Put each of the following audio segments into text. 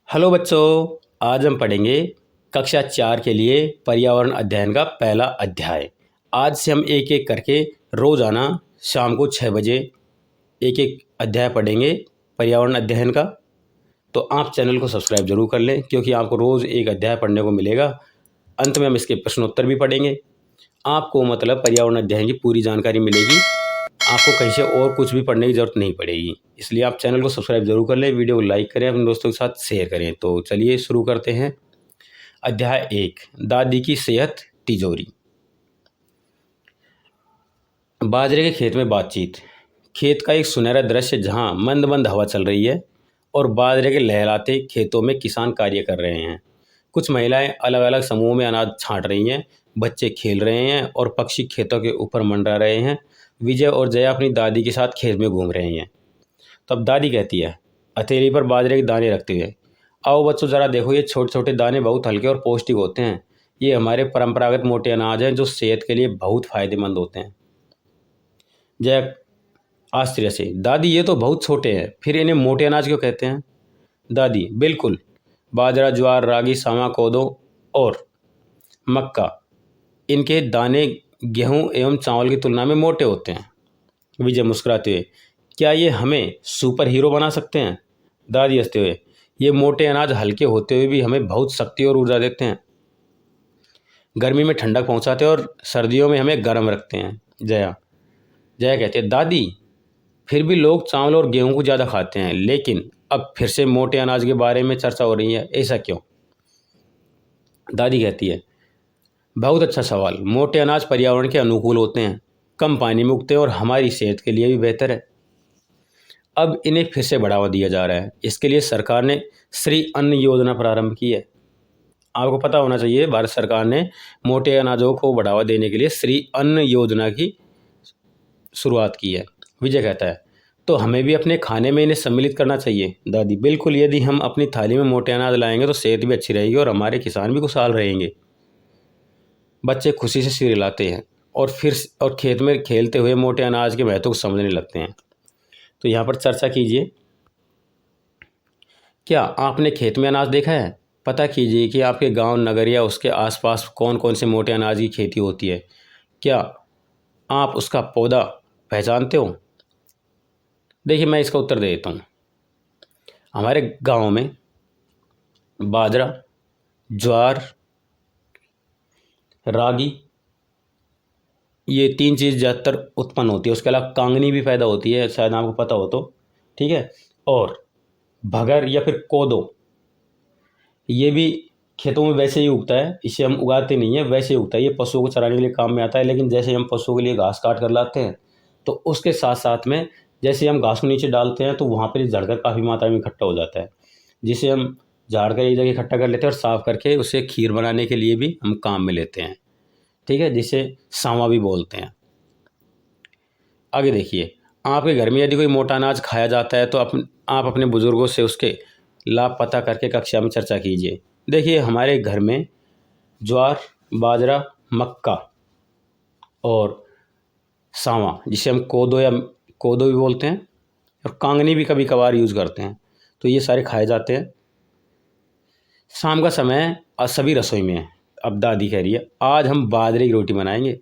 Hello बच्चों, आज हम पढ़ेंगे कक्षा 4 के लिए पर्यावरण अध्ययन का पहला अध्याय। आज से हम एक एक करके रोज़ाना शाम को 6 बजे एक एक अध्याय पढ़ेंगे पर्यावरण अध्ययन का। तो आप चैनल को सब्सक्राइब जरूर कर लें, क्योंकि आपको रोज़ एक अध्याय पढ़ने को मिलेगा। अंत में हम इसके प्रश्नोत्तर भी पढ़ेंगे। आपको मतलब पर्यावरण अध्ययन की पूरी जानकारी मिलेगी। आपको कहीं से और कुछ भी पढ़ने की ज़रूरत नहीं पड़ेगी। इसलिए आप चैनल को सब्सक्राइब जरूर कर लें, वीडियो को लाइक करें, अपने दोस्तों के साथ शेयर करें। तो चलिए शुरू करते हैं। अध्याय 1, दादी की सेहत तिजोरी। बाजरे के खेत में बातचीत। खेत का एक सुनहरा दृश्य जहां मंद मंद हवा चल रही है और बाजरे के लहराते खेतों में किसान कार्य कर रहे हैं। कुछ महिलाएं अलग अलग समूह में अनाज छांट रही हैं, बच्चे खेल रहे हैं और पक्षी खेतों के ऊपर मंडरा रहे हैं। विजय और जया अपनी दादी के साथ खेत में घूम रहे हैं। तब दादी कहती है, हथेली पर बाजरे के दाने रखते हुए, आओ बच्चों ज़रा देखो, ये छोटे छोटे दाने बहुत हल्के और पौष्टिक होते हैं। ये हमारे परंपरागत मोटे अनाज हैं जो सेहत के लिए बहुत फायदेमंद होते हैं। जय आश्चर्य से, दादी ये तो बहुत छोटे हैं, फिर इन्हें मोटे अनाज क्यों कहते हैं? दादी, बिल्कुल, बाजरा, ज्वार, रागी, सावा, कोदो और मक्का, इनके दाने गेहूं एवं चावल की तुलना में मोटे होते हैं। विजय मुस्कुराते हुए, क्या ये हमें सुपर हीरो बना सकते हैं? दादी हंसते हुए, ये मोटे अनाज हल्के होते हुए भी हमें बहुत शक्ति और ऊर्जा देते हैं। गर्मी में ठंडक पहुंचाते हैं और सर्दियों में हमें गर्म रखते हैं। जया जया कहती है, दादी फिर भी लोग चावल और गेहूं को ज़्यादा खाते हैं, लेकिन अब फिर से मोटे अनाज के बारे में चर्चा हो रही है, ऐसा क्यों? दादी कहती है, बहुत अच्छा सवाल। मोटे अनाज पर्यावरण के अनुकूल होते हैं, कम पानी में उगते हैं और हमारी सेहत के लिए भी बेहतर है। अब इन्हें फिर से बढ़ावा दिया जा रहा है। इसके लिए सरकार ने श्री अन्न योजना प्रारंभ की है। आपको पता होना चाहिए, भारत सरकार ने मोटे अनाजों को बढ़ावा देने के लिए श्री अन्न योजना की शुरुआत की है। विजय कहता है, तो हमें भी अपने खाने में इन्हें सम्मिलित करना चाहिए। दादी, बिल्कुल, यदि हम अपनी थाली में मोटे अनाज लाएंगे तो सेहत भी अच्छी रहेगी और हमारे किसान भी खुशहाल रहेंगे। बच्चे खुशी से सिर हिलाते हैं और खेत में खेलते हुए मोटे अनाज के महत्व को समझने लगते हैं। तो यहाँ पर चर्चा कीजिए, क्या आपने खेत में अनाज देखा है? पता कीजिए कि आपके गांव, नगर या उसके आसपास कौन कौन से मोटे अनाज की खेती होती है। क्या आप उसका पौधा पहचानते हो? देखिए, मैं इसका उत्तर दे देता हूँ। हमारे गांव में बाजरा, ज्वार, रागी, ये 3 चीज़ ज़्यादातर उत्पन्न होती है। उसके अलावा कांगनी भी पैदा होती है, शायद आपको पता हो तो। ठीक है। और भगर या फिर कोदो, ये भी खेतों में वैसे ही उगता है, इसे हम उगाते नहीं है, वैसे ही उगता है। ये पशुओं को चराने के लिए काम में आता है, लेकिन जैसे हम पशुओं के लिए घास काट कर लाते हैं, तो उसके साथ साथ में जैसे हम घास को नीचे डालते हैं तो वहाँ पर झड़कर काफ़ी मात्रा में इकट्ठा हो जाता है, जिसे हम झाड़ कर एक जगह इकट्ठा कर लेते हैं और साफ़ करके उसे खीर बनाने के लिए भी हम काम में लेते हैं। ठीक है, जिसे सांवा भी बोलते हैं। आगे देखिए, आपके घर में यदि कोई मोटा अनाज खाया जाता है तो आप अपने बुजुर्गों से उसके लाभ पता करके कक्षा में चर्चा कीजिए। देखिए, हमारे घर में ज्वार, बाजरा, मक्का और सावा, जिसे हम कोदो भी बोलते हैं, और कांगनी भी कभी कभार यूज़ करते हैं, तो ये सारे खाए जाते हैं। शाम का समय आज सभी रसोई में है। अब दादी कह रही है, आज हम बाजरे की रोटी बनाएंगे,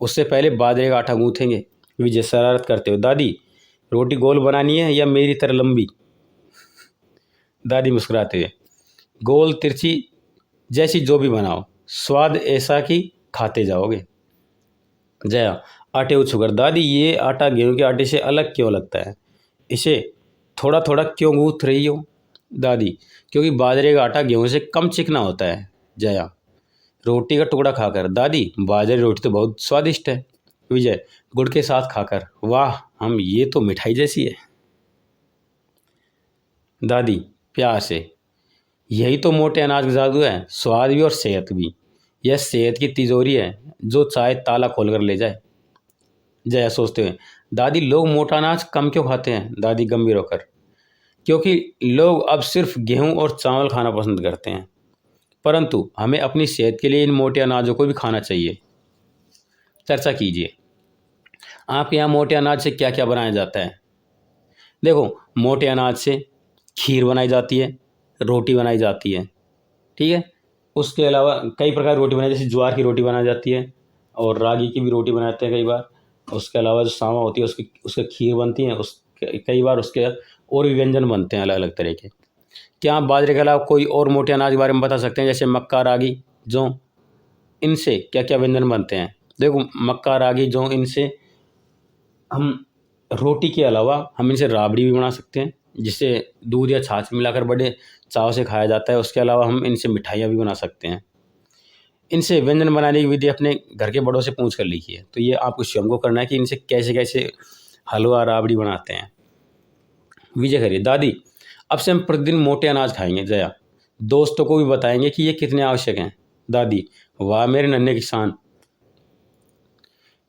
उससे पहले बाजरे का आटा गूँथेंगे। विजय शरारत करते हो, दादी रोटी गोल बनानी है या मेरी तरह लंबी? दादी मुस्कुराते हुए, गोल, तिरछी, जैसी जो भी बनाओ, स्वाद ऐसा कि खाते जाओगे। जया आटे उछूकर, दादी ये आटा गेहूं के आटे से अलग क्यों लगता है? इसे थोड़ा थोड़ा क्यों गूंथ रही हो? दादी, क्योंकि बाजरे का आटा गेहूं से कम चिकना होता है। जया रोटी का टुकड़ा खाकर, दादी बाजरे की रोटी तो बहुत स्वादिष्ट है। विजय गुड़ के साथ खाकर, वाह हम, ये तो मिठाई जैसी है। दादी प्यार से, यही तो मोटे अनाज का जादू है, स्वाद भी और सेहत भी। यह सेहत की तिजोरी है जो चाहे ताला खोल कर ले जाए। जया सोचते हुए, दादी लोग मोटा अनाज कम क्यों खाते हैं? दादी गंभीर होकर, क्योंकि लोग अब सिर्फ गेहूं और चावल खाना पसंद करते हैं, परंतु हमें अपनी सेहत के लिए इन मोटे अनाजों को भी खाना चाहिए। चर्चा कीजिए, आपके यहाँ मोटे अनाज से क्या क्या बनाया जाता है? देखो, मोटे अनाज से खीर बनाई जाती है, रोटी बनाई जाती है। ठीक है, उसके अलावा कई प्रकार की रोटी बनाई, जैसे ज्वार की रोटी बनाई जाती है और रागी की भी रोटी बनाते हैं कई बार। उसके अलावा जो सावा होती है उसकी उसके खीर बनती है, उस कई बार उसके और भी व्यंजन बनते हैं अलग अलग तरह के। क्या आप बाजरे के अलावा कोई और मोटे अनाज के बारे में बता सकते हैं, जैसे मक्का, रागी, जौ, इनसे क्या क्या व्यंजन बनते हैं? देखो, मक्का, रागी, जौ, इनसे हम रोटी के अलावा हम इनसे राबड़ी भी बना सकते हैं, जिसे दूध या छाछ मिलाकर बड़े चाव से खाया जाता है। उसके अलावा हम इनसे मिठाइयाँ भी बना सकते हैं। इनसे व्यंजन बनाने की विधि अपने घर के बड़ों से पूछ कर लीजिए। तो ये आपको स्वयं को करना है कि इनसे कैसे कैसे हलवा, राबड़ी बनाते हैं। विजय करिए, दादी अब से हम प्रतिदिन मोटे अनाज खाएंगे। जया, दोस्तों को भी बताएंगे कि ये कितने आवश्यक हैं। दादी, वाह मेरे नन्हे किसान,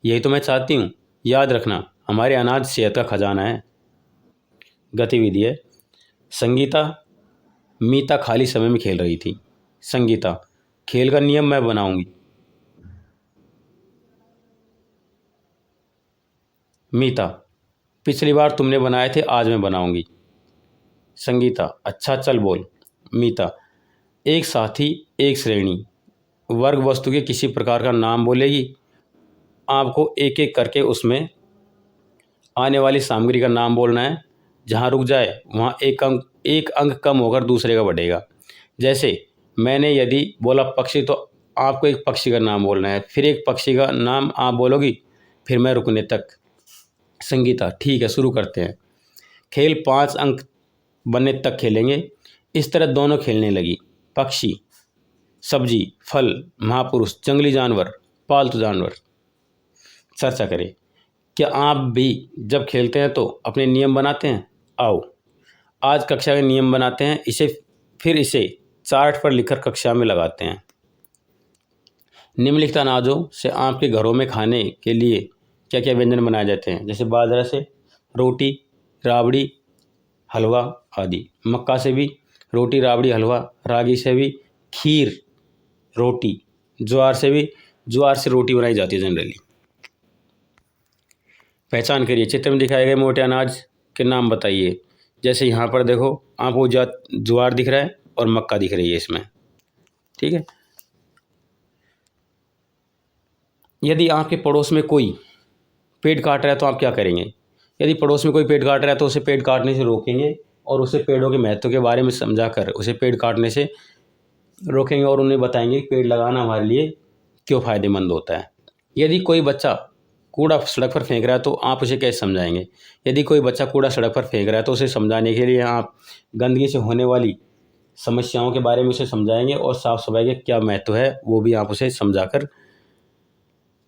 यही तो मैं चाहती हूँ। याद रखना, हमारे अनाज सेहत का खजाना है। गतिविधि है, संगीता, मीता खाली समय में खेल रही थी। संगीता, खेल का नियम मैं बनाऊंगी। मीता, पिछली बार तुमने बनाए थे, आज मैं बनाऊंगी। संगीता, अच्छा चल बोल। मीता, एक साथी, एक श्रेणी, वर्ग वस्तु के किसी प्रकार का नाम बोलेगी। आपको एक एक करके उसमें आने वाली सामग्री का नाम बोलना है। जहाँ रुक जाए वहाँ एक अंक कम होकर दूसरे का बढ़ेगा। जैसे मैंने यदि बोला पक्षी, तो आपको एक पक्षी का नाम बोलना है, फिर एक पक्षी का नाम आप बोलोगी, फिर मैं रुकने तक। संगीता, ठीक है, शुरू करते हैं। खेल 5 अंक बनने तक खेलेंगे। इस तरह दोनों खेलने लगी। पक्षी, सब्जी, फल, महापुरुष, जंगली जानवर, पालतू जानवर। चर्चा करें, क्या आप भी जब खेलते हैं तो अपने नियम बनाते हैं? आओ आज कक्षा के नियम बनाते हैं, इसे चार्ट पर लिखकर कक्षा में लगाते हैं। निम्नलिखित अनाजों से आपके घरों में खाने के लिए क्या क्या व्यंजन बनाए जाते हैं? जैसे बाजरा से रोटी, राबड़ी, हलवा आदि। मक्का से भी रोटी, राबड़ी, हलवा। रागी से भी खीर, रोटी। ज्वार से रोटी बनाई जाती है जनरली। पहचान करिए, चित्र में दिखाए गए मोटे अनाज के नाम बताइए। जैसे यहाँ पर देखो, आपको ज्वार दिख रहा है और मक्का दिख रही है इसमें। ठीक है, यदि आपके पड़ोस में कोई पेड़ काट रहा है तो आप क्या करेंगे? यदि पड़ोस में कोई पेड़ काट रहा है तो उसे पेड़ काटने से रोकेंगे और उसे पेड़ों के महत्व के बारे में समझाकर उसे पेड़ काटने से रोकेंगे और उन्हें बताएंगे कि पेड़ लगाना हमारे लिए क्यों फ़ायदेमंद होता है। यदि कोई बच्चा कूड़ा सड़क पर फेंक रहा है तो आप उसे कैसे समझाएंगे? यदि कोई बच्चा कूड़ा सड़क पर फेंक रहा है तो उसे समझाने के लिए आप गंदगी से होने वाली समस्याओं के बारे में उसे समझाएंगे और साफ़ सफाई के क्या महत्व है वो भी आप उसे समझाकर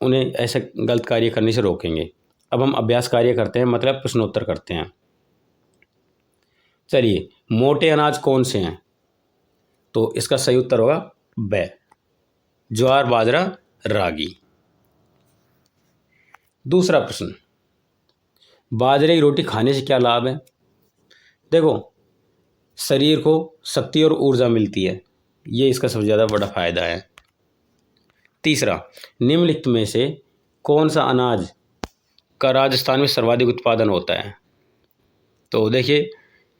उन्हें ऐसे गलत कार्य करने से रोकेंगे। अब हम अभ्यास कार्य करते हैं, मतलब प्रश्नोत्तर करते हैं। चलिए, मोटे अनाज कौन से हैं? तो इसका सही उत्तर होगा ब, ज्वार, बाजरा, रागी। दूसरा प्रश्न, बाजरे की रोटी खाने से क्या लाभ है? देखो, शरीर को शक्ति और ऊर्जा मिलती है, ये इसका सबसे ज़्यादा बड़ा फायदा है। तीसरा, निम्नलिखित में से कौन सा अनाज का राजस्थान में सर्वाधिक उत्पादन होता है? तो देखिए,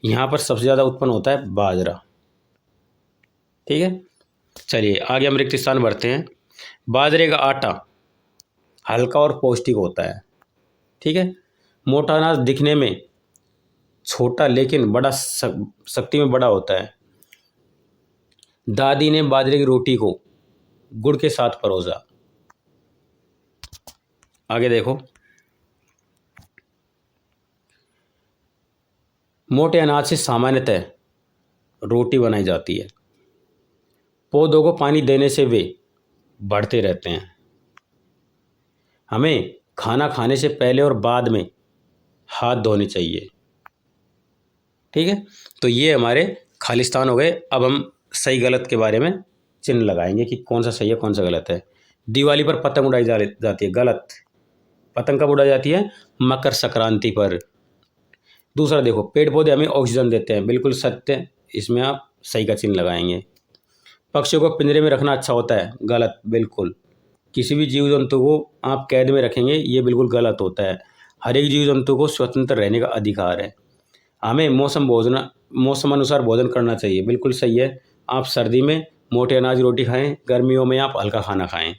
यहाँ पर सबसे ज़्यादा उत्पन्न होता है बाजरा। ठीक है, चलिए आगे हम रिक्त स्थान भरते हैं। बाजरे का आटा हल्का और पौष्टिक होता है। ठीक है, मोटा अनाज दिखने में छोटा लेकिन बड़ा शक्ति में बड़ा होता है। दादी ने बाजरे की रोटी को गुड़ के साथ परोसा। आगे देखो, मोटे अनाज से सामान्यतः रोटी बनाई जाती है। पौधों को पानी देने से वे बढ़ते रहते हैं। हमें खाना खाने से पहले और बाद में हाथ धोने चाहिए। ठीक है, तो ये हमारे खालिस्तान हो गए। अब हम सही गलत के बारे में चिन्ह लगाएंगे कि कौन सा सही है, कौन सा गलत है। दिवाली पर पतंग उड़ाई जाती है, गलत। पतंग कब उड़ाई जाती है? मकर संक्रांति पर। दूसरा देखो, पेड़ पौधे हमें ऑक्सीजन देते हैं, बिल्कुल सत्य, इसमें आप सही का चिन्ह लगाएंगे। पक्षियों को पिंजरे में रखना अच्छा होता है, गलत, बिल्कुल। किसी भी जीव जंतु को आप कैद में रखेंगे, ये बिल्कुल गलत होता है। हर एक जीव जंतु को स्वतंत्र रहने का अधिकार है। हमें मौसम मौसम अनुसार भोजन करना चाहिए, बिल्कुल सही है। आप सर्दी में मोटे अनाज की रोटी खाएं, गर्मियों में आप हल्का खाना खाएं।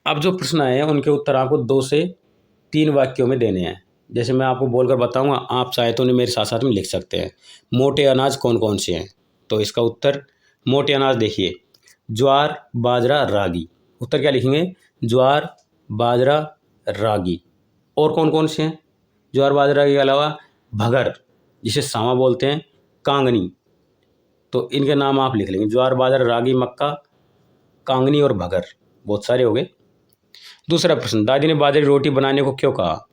अब जो प्रश्न आए हैं उनके उत्तर आपको 2 से 3 वाक्यों में देने हैं। जैसे मैं आपको बोलकर बताऊंगा, आप चाहे तो उन्हें मेरे साथ साथ में लिख सकते हैं। मोटे अनाज कौन कौन से हैं? तो इसका उत्तर, मोटे अनाज देखिए, ज्वार, बाजरा, रागी। उत्तर क्या लिखेंगे? ज्वार, बाजरा, रागी। और कौन कौन से हैं? ज्वार बाजरा के अलावा भगर, जिसे सावा बोलते हैं, कांगनी। तो इनके नाम आप लिख लेंगे, ज्वार बाजरा रागी मक्का कांगनी और भगर। बहुत सारे हो गए। दूसरा प्रश्न, दादी ने बाजरे की रोटी बनाने को क्यों कहा?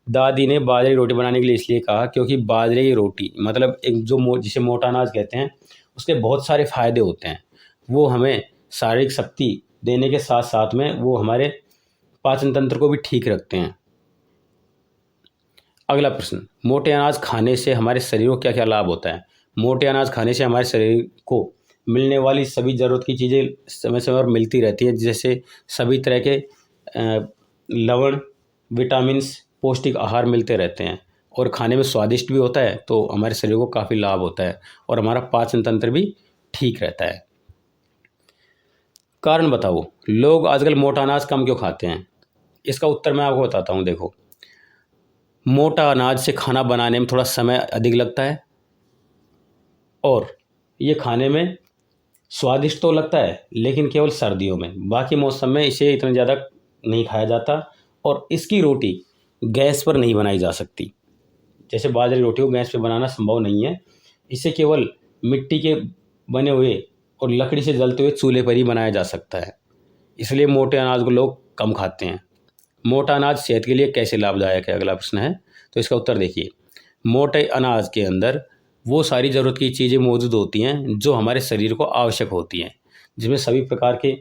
दादी ने बाजरे की रोटी बनाने के लिए इसलिए कहा क्योंकि बाजरे की रोटी मतलब एक जिसे मोटा अनाज कहते हैं, उसके बहुत सारे फायदे होते हैं। वो हमें शारीरिक शक्ति देने के साथ साथ में वो हमारे पाचन तंत्र को भी ठीक रखते हैं। अगला प्रश्न, मोटे अनाज खाने से हमारे शरीर को क्या क्या लाभ होता है? मोटे अनाज खाने से हमारे शरीर को मिलने वाली सभी ज़रूरत की चीज़ें समय समय पर मिलती रहती हैं, जैसे सभी तरह के लवण, विटामिन्स, पौष्टिक आहार मिलते रहते हैं और खाने में स्वादिष्ट भी होता है, तो हमारे शरीर को काफ़ी लाभ होता है और हमारा पाचन तंत्र भी ठीक रहता है। कारण बताओ, लोग आजकल मोटा अनाज कम क्यों खाते हैं? इसका उत्तर मैं आपको बताता हूँ। देखो, मोटा अनाज से खाना बनाने में थोड़ा समय अधिक लगता है और ये खाने में स्वादिष्ट तो लगता है, लेकिन केवल सर्दियों में। बाकी मौसम में इसे इतना ज़्यादा नहीं खाया जाता और इसकी रोटी गैस पर नहीं बनाई जा सकती। जैसे बाजरे की रोटी को गैस पे बनाना संभव नहीं है। इसे केवल मिट्टी के बने हुए और लकड़ी से जलते हुए चूल्हे पर ही बनाया जा सकता है। इसलिए मोटे अनाज को लोग कम खाते हैं। मोटा अनाज सेहत के लिए कैसे लाभदायक है? अगला प्रश्न है, तो इसका उत्तर देखिए। मोटे अनाज के अंदर वो सारी ज़रूरत की चीज़ें मौजूद होती हैं जो हमारे शरीर को आवश्यक होती हैं, जिसमें सभी प्रकार के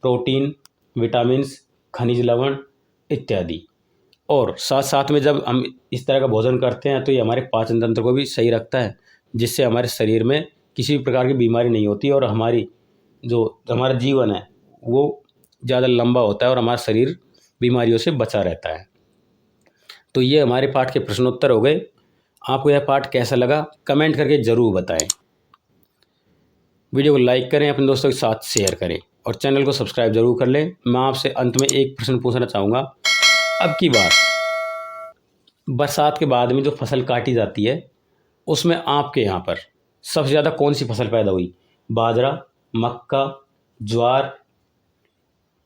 प्रोटीन, विटामिन्स, खनिज लवण इत्यादि। और साथ साथ में जब हम इस तरह का भोजन करते हैं तो ये हमारे पाचन तंत्र को भी सही रखता है, जिससे हमारे शरीर में किसी भी प्रकार की बीमारी नहीं होती और हमारा जीवन है वो ज़्यादा लंबा होता है और हमारा शरीर बीमारियों से बचा रहता है। तो ये हमारे पाठ के प्रश्नोत्तर हो गए। आपको यह पाठ कैसा लगा कमेंट करके ज़रूर बताएं। वीडियो को लाइक करें, अपने दोस्तों के साथ शेयर करें और चैनल को सब्सक्राइब जरूर कर लें। मैं आपसे अंत में एक प्रश्न पूछना चाहूँगा। अब की बार बरसात के बाद में जो फसल काटी जाती है उसमें आपके यहाँ पर सबसे ज़्यादा कौन सी फसल पैदा हुई? बाजरा, मक्का, ज्वार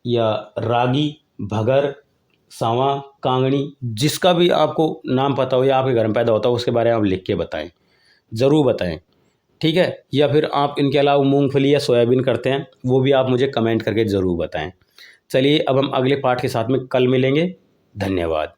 या रागी, भगर, सावा, कांगनी? जिसका भी आपको नाम पता हो या आपके घर में पैदा होता हो उसके बारे में आप लिख के बताएं, ज़रूर बताएं, ठीक है? या फिर आप इनके अलावा मूंगफली या सोयाबीन करते हैं, वो भी आप मुझे कमेंट करके ज़रूर बताएं। चलिए अब हम अगले पाठ के साथ में कल मिलेंगे। धन्यवाद।